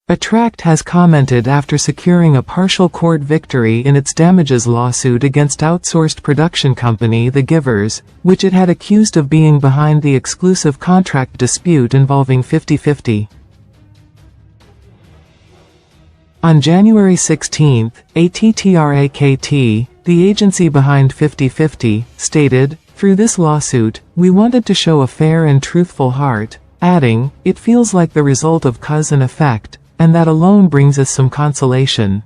ATTRAKT has commented after securing a partial court victory in its damages lawsuit against outsourced production company The Givers, which it had accused of being behind the exclusive contract dispute involving 50/50. On January 16, ATTRAKT, the agency behind 50/50, stated, "Through this lawsuit, we wanted to show a fair and truthful heart," adding, "It feels like the result of cause and effect, and that alone brings us some consolation."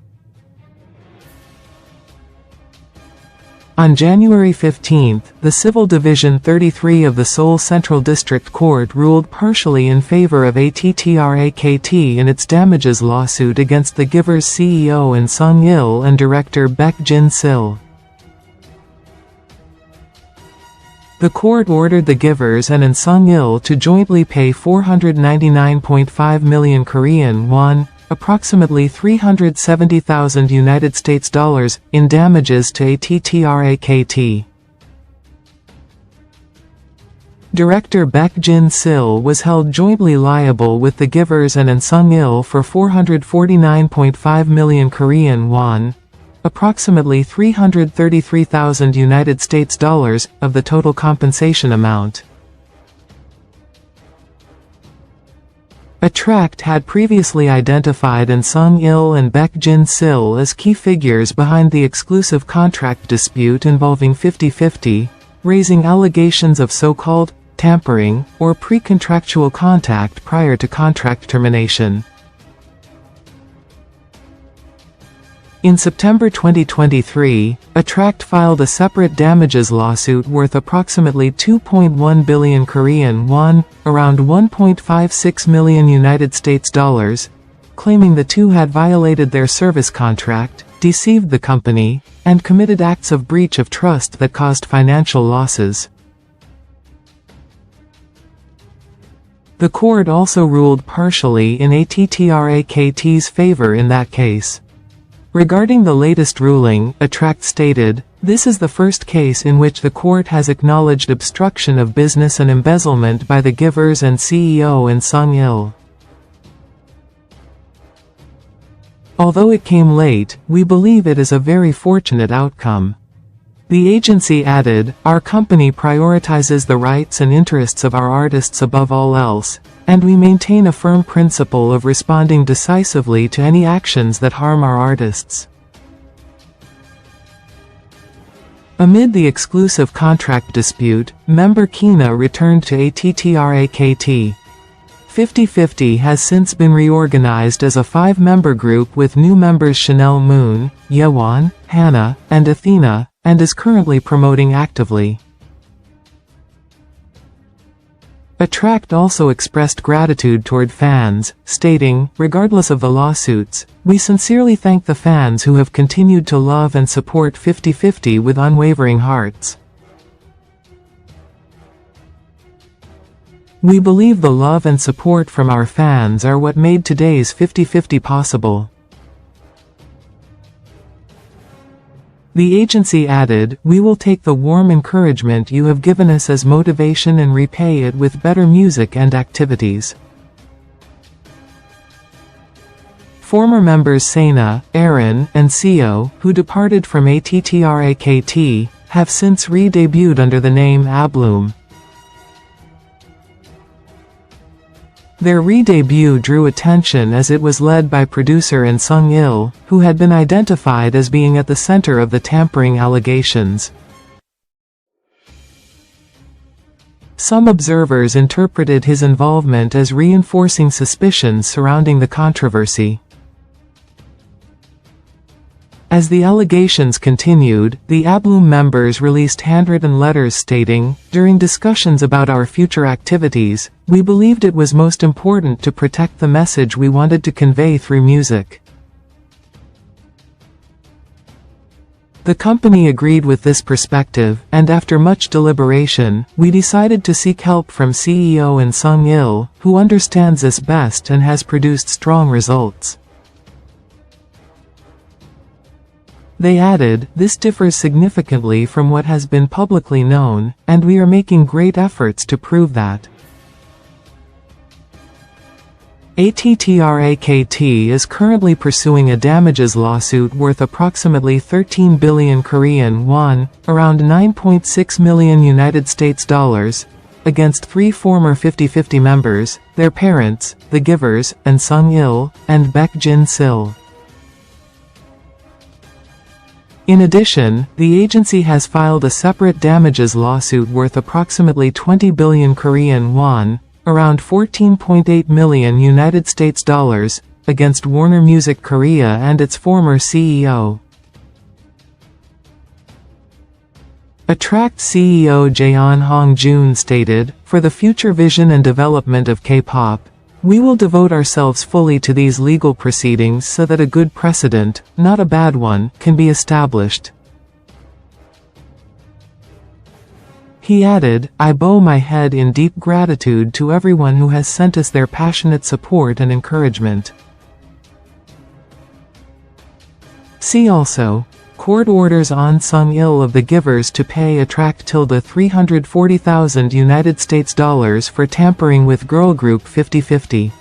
On January 15, the Civil Division 33 of the Seoul Central District Court ruled partially in favor of ATTRAKT in its damages lawsuit against The Givers' CEO In Sung-il and director Baek Jin Sil. The court ordered The Givers and In Sung-il to jointly pay 499.5 million Korean won, approximately $370,000 in damages to ATTRAKT. Director Baek Jin Sil was held jointly liable with The Givers and In Sung-il for 449.5 million Korean won, approximately $333,000 of the total compensation amount. ATTRAKT had previously identified In Sung-il and Baek Jin Sil as key figures behind the exclusive contract dispute involving 50/50, raising allegations of so-called tampering or pre-contractual contact prior to contract termination. In September 2023, ATTRAKT filed a separate damages lawsuit worth approximately 2.1 billion Korean won, around $1.56 million, claiming the two had violated their service contract, deceived the company, and committed acts of breach of trust that caused financial losses. The court also ruled partially in ATTRAKT's favor in that case. Regarding the latest ruling, ATTRAKT stated, "This is the first case in which the court has acknowledged obstruction of business and embezzlement by The Givers and CEO In Sung-il. Although it came late, we believe it is a very fortunate outcome." The agency added, "Our company prioritizes the rights and interests of our artists above all else, and we maintain a firm principle of responding decisively to any actions that harm our artists." Amid the exclusive contract dispute, member Keena returned to ATTRAKT. 50/50 has since been reorganized as a 5-member group with new members Chanelle Moon, Yewon, Hana, and Athena, and is currently promoting actively. ATTRAKT also expressed gratitude toward fans, stating, "Regardless of the lawsuits, we sincerely thank the fans who have continued to love and support 50/50 with unwavering hearts. We believe the love and support from our fans are what made today's 50/50 possible." The agency added, "We will take the warm encouragement you have given us as motivation and repay it with better music and activities." Former members Sena, Aaron, and Seo, who departed from ATTRAKT, have since re-debuted under the name ABLOOM. Their re-debut drew attention as it was led by producer In Sung-il, who had been identified as being at the center of the tampering allegations. Some observers interpreted his involvement as reinforcing suspicions surrounding the controversy. As the allegations continued, the ABLOOM members released handwritten letters stating, "During discussions about our future activities, we believed it was most important to protect the message we wanted to convey through music." The company agreed with this perspective, and after much deliberation, we decided to seek help from CEO In Sung-il, who understands this best and has produced strong results. They added, "This differs significantly from what has been publicly known, and we are making great efforts to prove that." ATTRAKT is currently pursuing a damages lawsuit worth approximately 13 billion Korean won, around 9.6 million United States dollars, against 3 former 50/50 members, their parents, the givers, and Sung-il, and Baek Jin Sil. In addition, the agency has filed a separate damages lawsuit worth approximately 20 billion Korean won, around 14.8 million United States dollars, against Warner Music Korea and its former CEO. ATTRAKT CEO Jaeon Hong-joon stated, "For the future vision and development of K-pop, we will devote ourselves fully to these legal proceedings so that a good precedent, not a bad one, can be established." He added, "I bow my head in deep gratitude to everyone who has sent us their passionate support and encouragement." See also, Court orders on Sung-il of the givers to pay ATTRAKT $340,000 United States dollars for tampering with girl group 50/50.